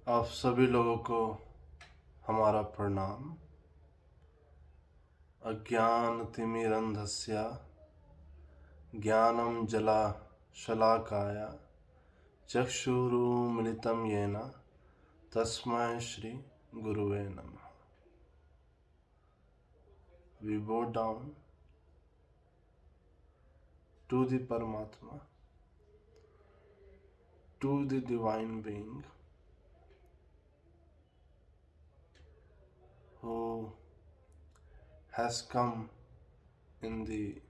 आप सभी लोगों को हमारा प्रणाम। अज्ञानतिमिरन्धस्य ज्ञानं शलाकाय चक्षुरुन्मिलितं येन तस्मै श्री गुरुवे नमः। We bow down to the Paramatma, to the Divine Being who has come in the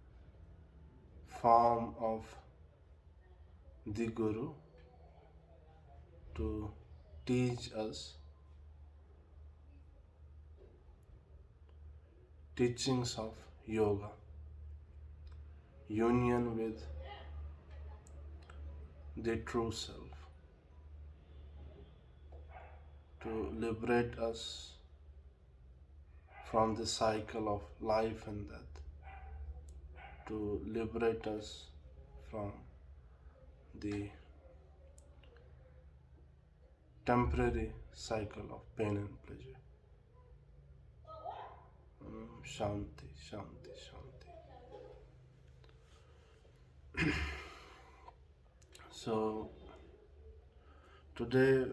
form of the Guru to teach us teachings of yoga, union with the true self, to liberate us from the cycle of life and death, to liberate us from the temporary cycle of pain and pleasure. Shanti, Shanti, Shanti. So, today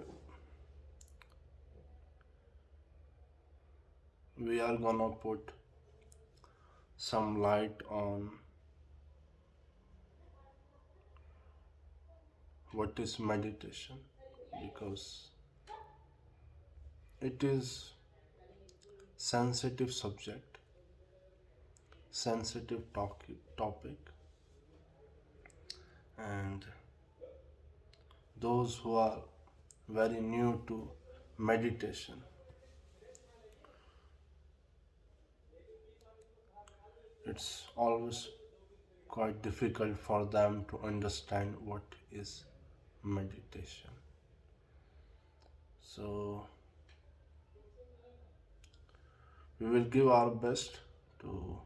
we are gonna put some light on what is meditation, because it is sensitive subject, sensitive topic, and those who are very new to meditation, it's always quite difficult for them to understand what is meditation. So we will give our best to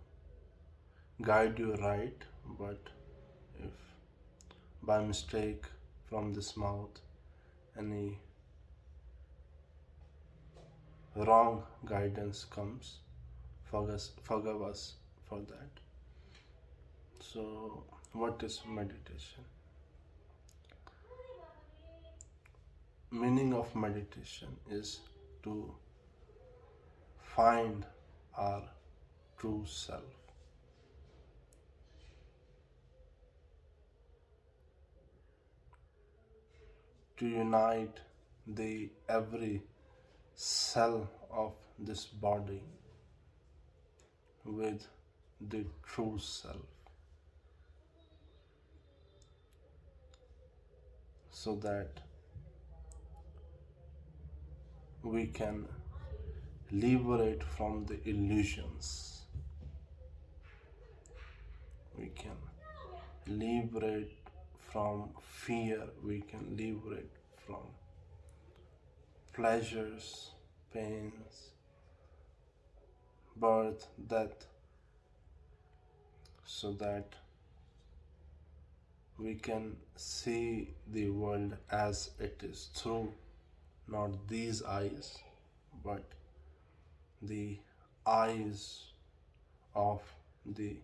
guide you right, but if by mistake from this mouth any wrong guidance comes, forgive us for that. So, what is meditation? Meaning of meditation is to find our true self. To unite the every cell of this body with the true self, so that we can liberate from the illusions. We can liberate from fear. We can liberate from pleasures, pains, birth, death, so that we can see the world as it is through not these eyes, but the eyes of the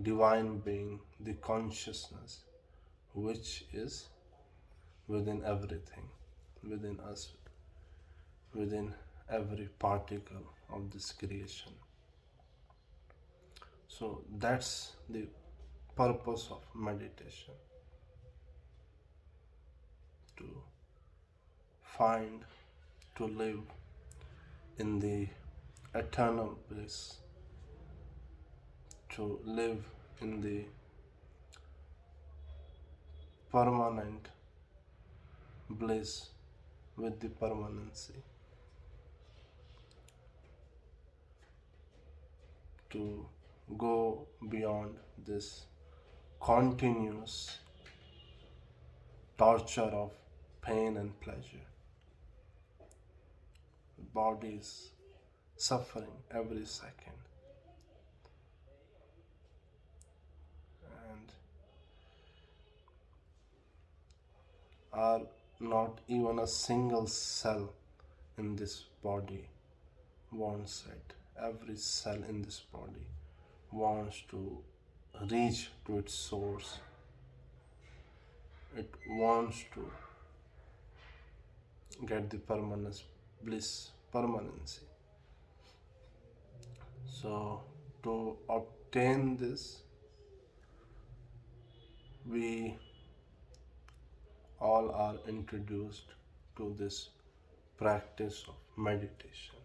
divine being, the consciousness which is within everything, within us, within every particle of this creation. So that's the purpose of meditation, to find, to live in the eternal bliss, to live in the permanent bliss with the permanency, to go beyond this continuous torture of pain and pleasure. The body is suffering every second, and our not even a single cell in this body wants it. Every cell in this body wants to reach to its source. It wants to get the permanence, bliss, permanency. So, to obtain this, we all are introduced to this practice of meditation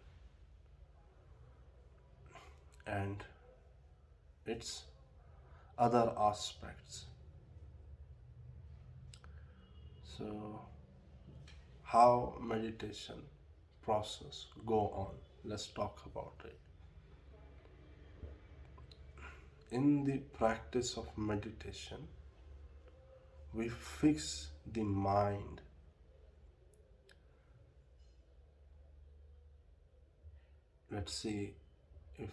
and its other aspects. So, how meditation process go on? Let's talk about it. In the practice of meditation, we fix the mind. Let's see if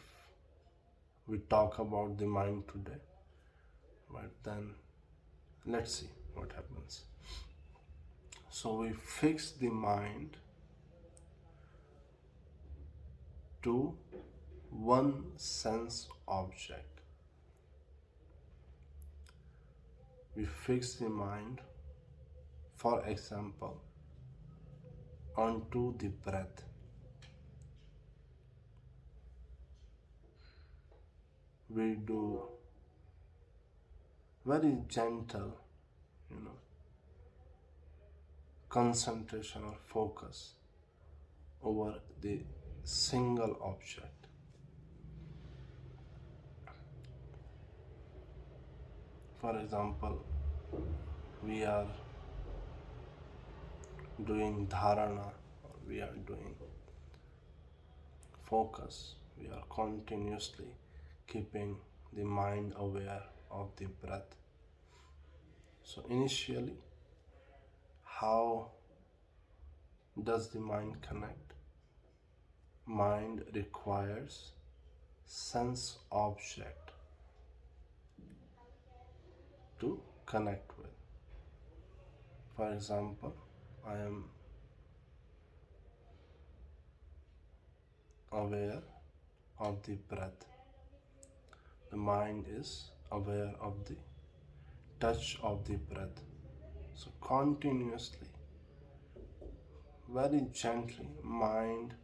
we talk about the mind today, but then let's see what happens. So we fix the mind to one sense object. We fix the mind, for example, onto the breath. We do very gentle, concentration or focus over the single object. For example, we are doing dharana, or we are doing focus. We are continuously keeping the mind aware of the breath. So initially, how does the mind connect? Mind requires sense object to connect with. For example, I am aware of the breath. The mind is aware of the touch of the breath. So continuously, very gently, mind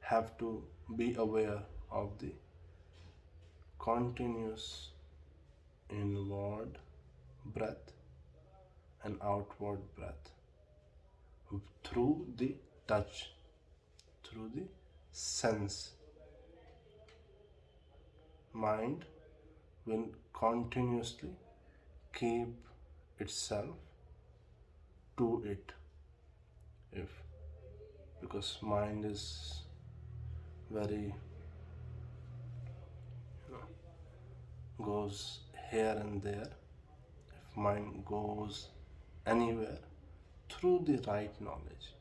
have to be aware of the continuous inward breath and outward breath through the touch, through the sense. Mind will continuously keep itself to it, if because mind is very goes here and there. If mind goes anywhere, through the right knowledge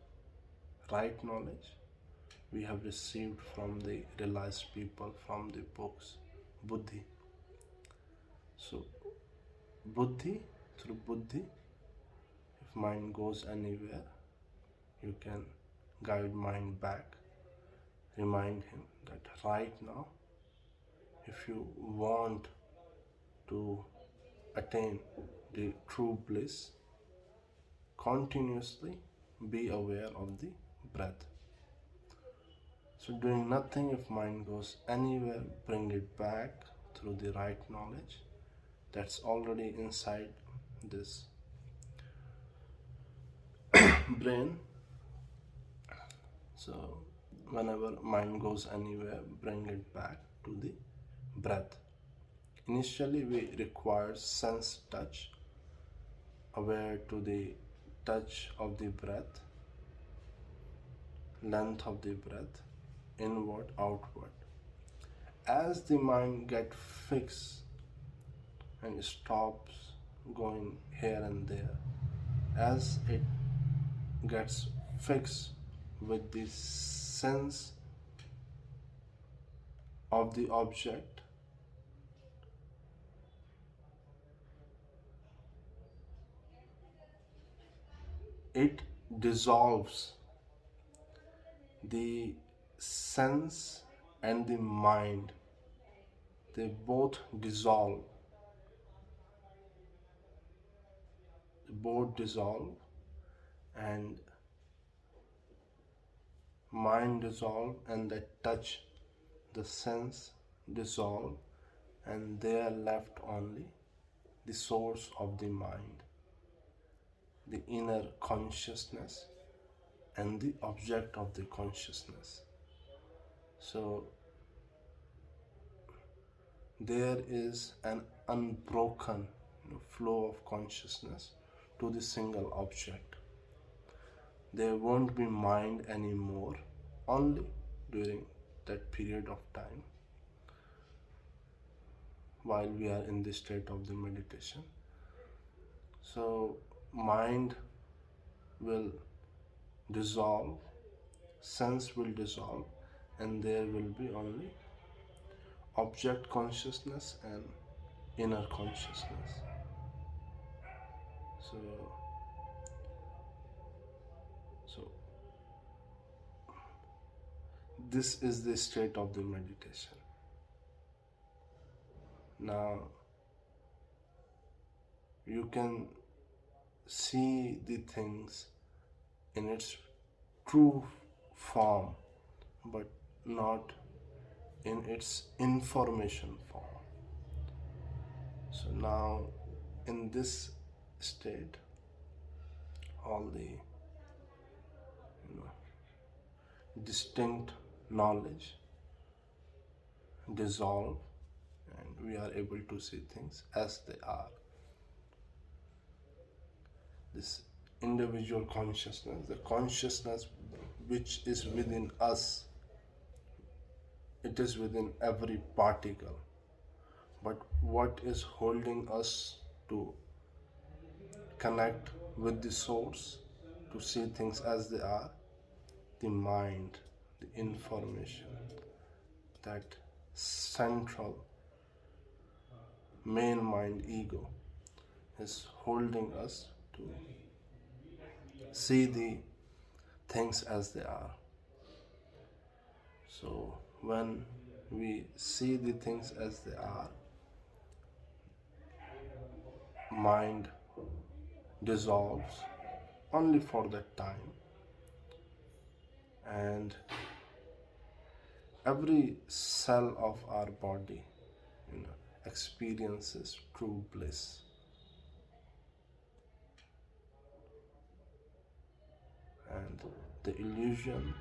we have received from the realized people, from the books, buddhi. So buddhi, through buddhi, if mind goes anywhere, you can guide mind back, remind him that right now, if you want to attain the true bliss, continuously be aware of the breath. So doing nothing, if mind goes anywhere, bring it back through the right knowledge that's already inside this brain. So whenever mind goes anywhere, bring it back to the breath. Initially we require sense touch, aware to the touch of the breath, length of the breath, inward, outward. As the mind gets fixed and stops going here and there, as it gets fixed with the sense of the object, it dissolves the sense and the mind. They both dissolve, and mind dissolve, and the touch, the sense dissolve, and they are left only the source of the mind, the inner consciousness, and the object of the consciousness. So there is an unbroken flow of consciousness to the single object. There won't be mind anymore, only during that period of time while we are in the state of the meditation. So mind will dissolve, sense will dissolve, and there will be only object consciousness and inner consciousness. So, so this is the state of the meditation. Now you can see the things in its true form, but not in its information form. So now in this state, all the distinct knowledge dissolve, and we are able to see things as they are. This individual consciousness, the consciousness which is within us, it is within every particle. But what is holding us to connect with the source, to see things as they are? The mind, the information, that central main mind ego is holding us to see the things as they are. So when we see the things as they are, mind dissolves only for that time, and every cell of our body experiences true bliss. And the illusion,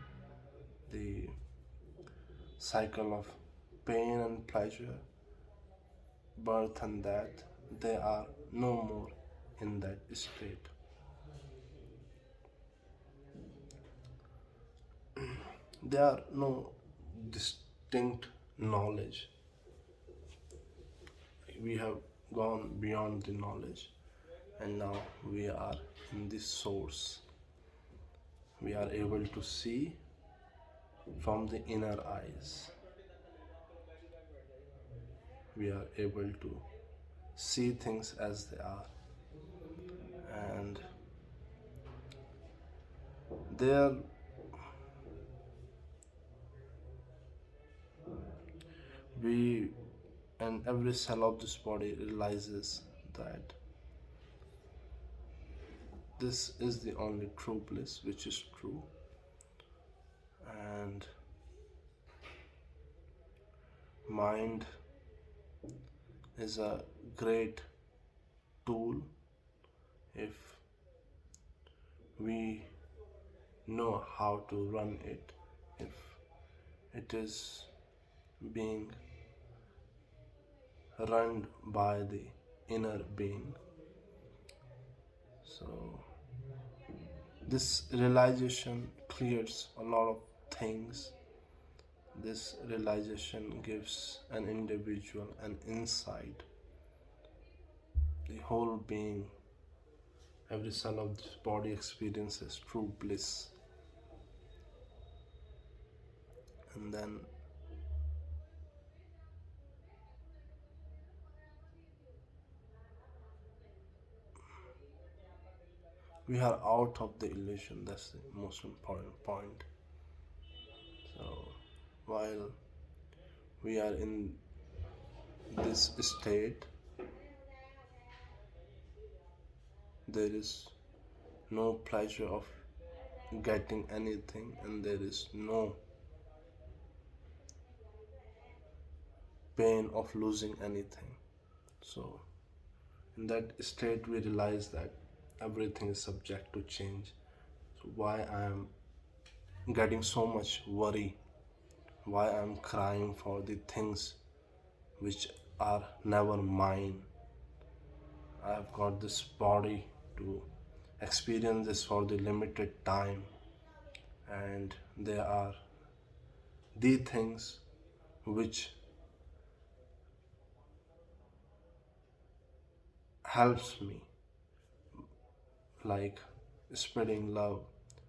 the cycle of pain and pleasure, birth and death, they are no more in that state. There are no distinct knowledge. We have gone beyond the knowledge, and now we are in the source. We are able to see from the inner eyes. We are able to see things as they are. And there we and every cell of this body realizes that this is the only true bliss, which is true. And mind is a great tool if we know how to run it, if it is being run by the inner being. So this realization clears a lot of things. This realization gives an individual an insight. The whole being, every cell of this body experiences true bliss. And then We are out of the illusion. That's the most important point. So while we are in this state, there is no pleasure of getting anything, and there is no pain of losing anything. So in that state, we realize that everything is subject to change. So why I am getting so much worry, why I am crying for the things which are never mine. I have got this body to experience this for the limited time, and there are the things which helps me, like spreading love,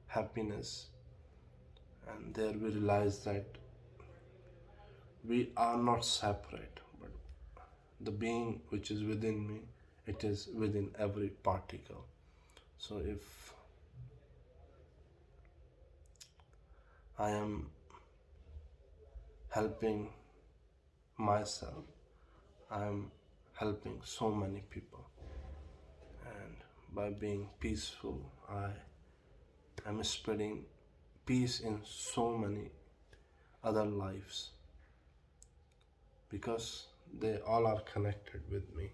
happiness, and there we realize that we are not separate, but the being which is within me, it is within every particle. So if I am helping myself, I am helping so many people, and by being peaceful, I am spreading peace in so many other lives, because they all are connected with me,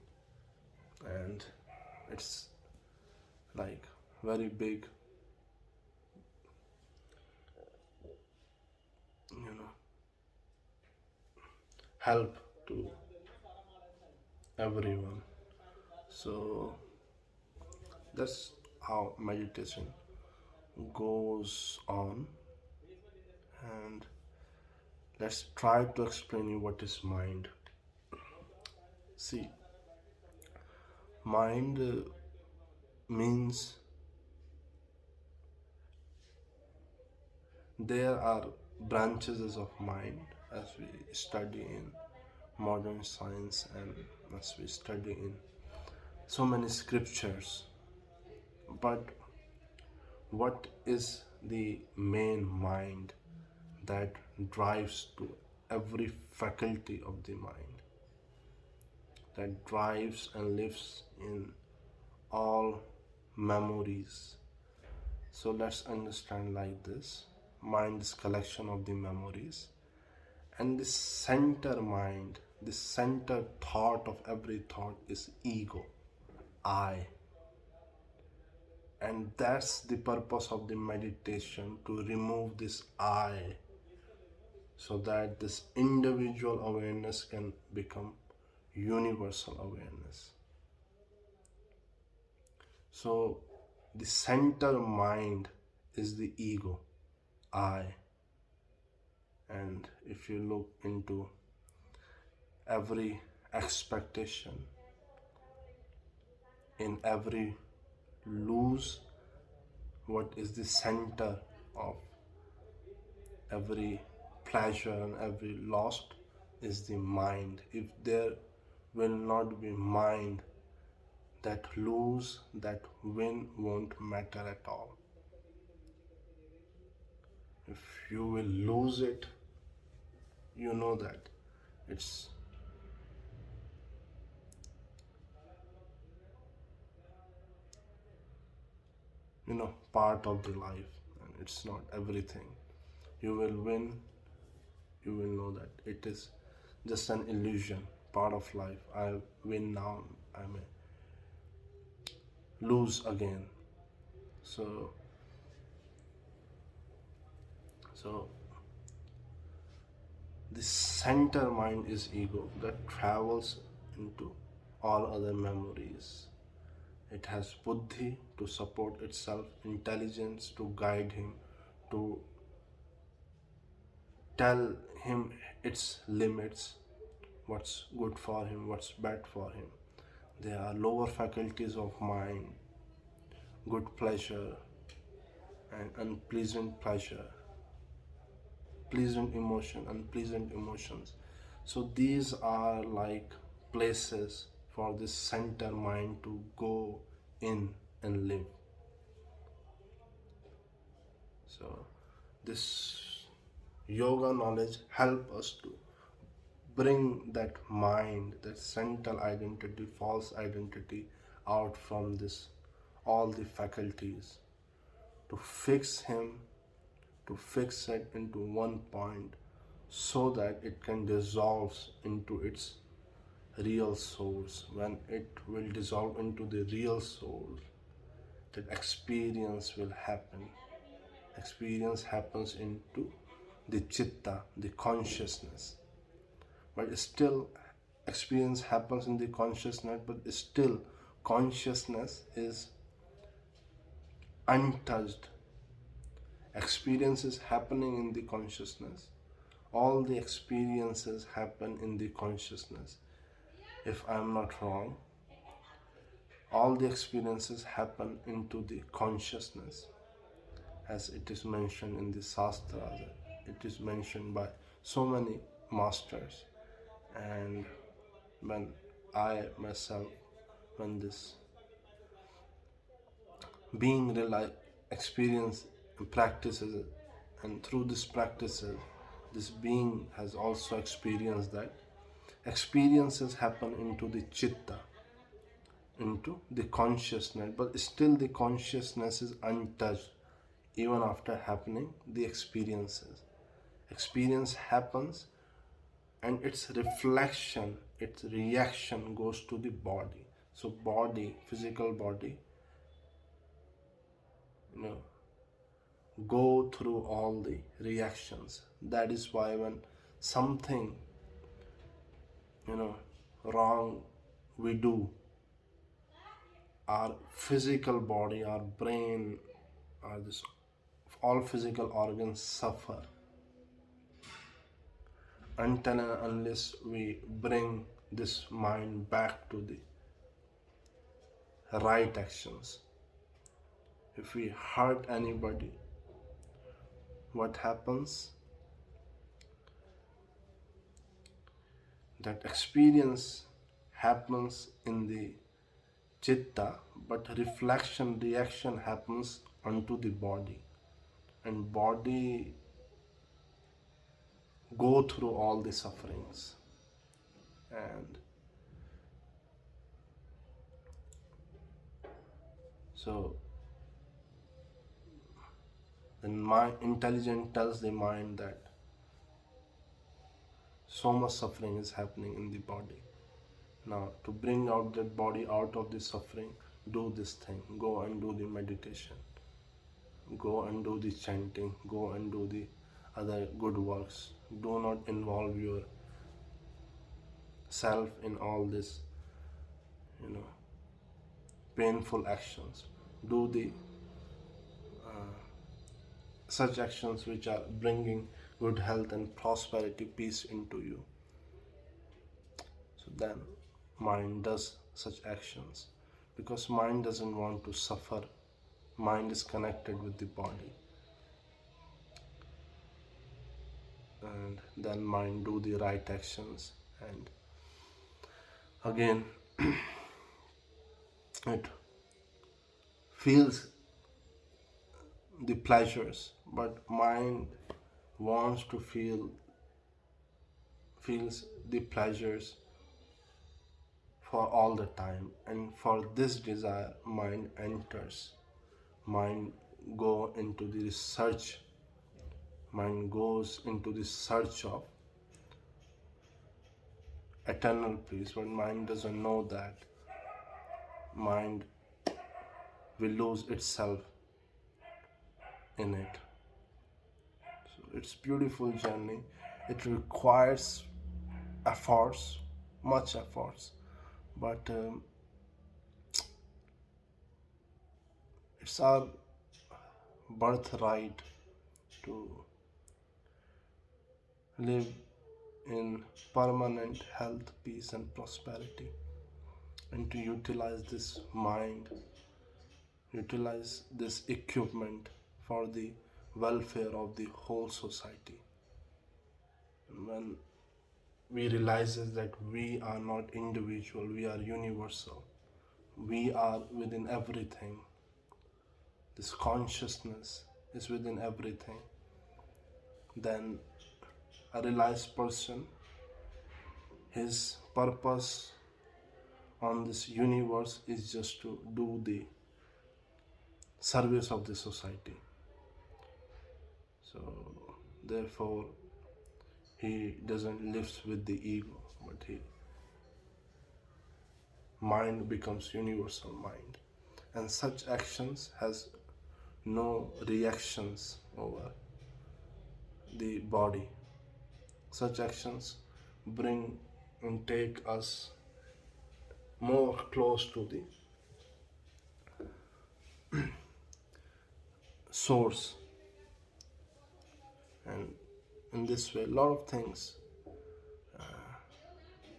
and it's like very big, you know, help to everyone. So that's how meditation goes on, and let's try to explain you what is mind. See, mind means there are branches of mind as we study in modern science and as we study in so many scriptures. But what is the main mind that drives to every faculty of the mind, that drives and lives in all memories? So let's understand like this. Mind is collection of the memories, and the center mind, the center thought of every thought is ego, I. And that's the purpose of the meditation, to remove this I, so that this individual awareness can become universal awareness. So the center mind is the ego, I. And if you look into every expectation, in every lose, what is the center of every pleasure and every lost is the mind. If there will not be mind, that lose, that win won't matter at all. If you will lose it, you know that it's part of the life, and it's not everything. You will win, you will know that it is just an illusion, part of life. I win now, I may lose again. So so the center mind is ego that travels into all other memories. It has buddhi to support itself, intelligence to guide him, to tell him its limits, what's good for him, what's bad for him. There are lower faculties of mind, good pleasure and unpleasant pleasure, pleasant emotion, unpleasant emotions. So these are like places for this center mind to go in and live. So this yoga knowledge help us to bring that mind, that central identity, false identity out from this all the faculties, to fix him, to fix it into one point so that it can dissolve into its real source. When it will dissolve into the real source, that experience will happen. Experience happens into the chitta, the consciousness. But still, experience happens in the consciousness, but still, consciousness is untouched. Experience is happening in the consciousness. All the experiences happen in the consciousness. If I am not wrong, all the experiences happen into the consciousness, as it is mentioned in the Shastras. It is mentioned by so many masters. And when I myself, when this being experience and practices it, and through this practices, this being has also experienced that experiences happen into the chitta, into the consciousness, but still the consciousness is untouched. Even after happening the experience happens, and its reflection, its reaction goes to the body. So body, physical body, you know, go through all the reactions. That is why when something, you know, wrong we do, our physical body, our brain, our this, all physical organs suffer until and unless we bring this mind back to the right actions. If we hurt anybody, what happens? That experience happens in the chitta, but reflection, reaction happens onto the body, and body go through all the sufferings. And so then my intelligence tells the mind that so much suffering is happening in the body. Now, to bring out that body out of the suffering, do this thing. Go and do the meditation. Go and do the chanting. Go and do the other good works. Do not involve your self in all this, painful actions. Do the such actions which are bringing good health and prosperity, peace into you. So then mind does such actions, because mind doesn't want to suffer. Mind is connected with the body, and then mind do the right actions, and again it feels the pleasures, but mind wants to feels the pleasures for all the time, and for this desire mind go into the search, mind goes into the search of eternal peace. But mind doesn't know that mind will lose itself in it. So it's beautiful journey. It requires efforts, much efforts, but it's our birthright to live in permanent health, peace, and prosperity, and to utilize this mind, utilize this equipment for the welfare of the whole society. And when we realize that we are not individual, we are universal, we are within everything. This consciousness is within everything, then a realized person, his purpose on this universe is just to do the service of the society. So therefore he doesn't live with the ego, but he mind becomes universal mind, and such actions has no reactions over the body. Such actions bring and take us more close to the source, and in this way a lot of things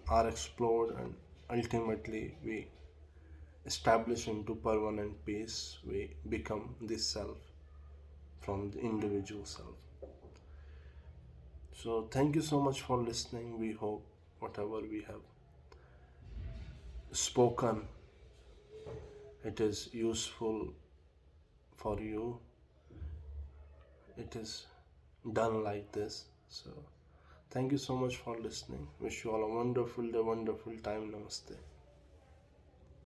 are explored, and ultimately we establish into permanent peace. We become the self from the individual self. So thank you so much for listening. We hope whatever we have spoken, it is useful for you. It is done like this. So thank you so much for listening. Wish you all a wonderful day, wonderful time. Namaste.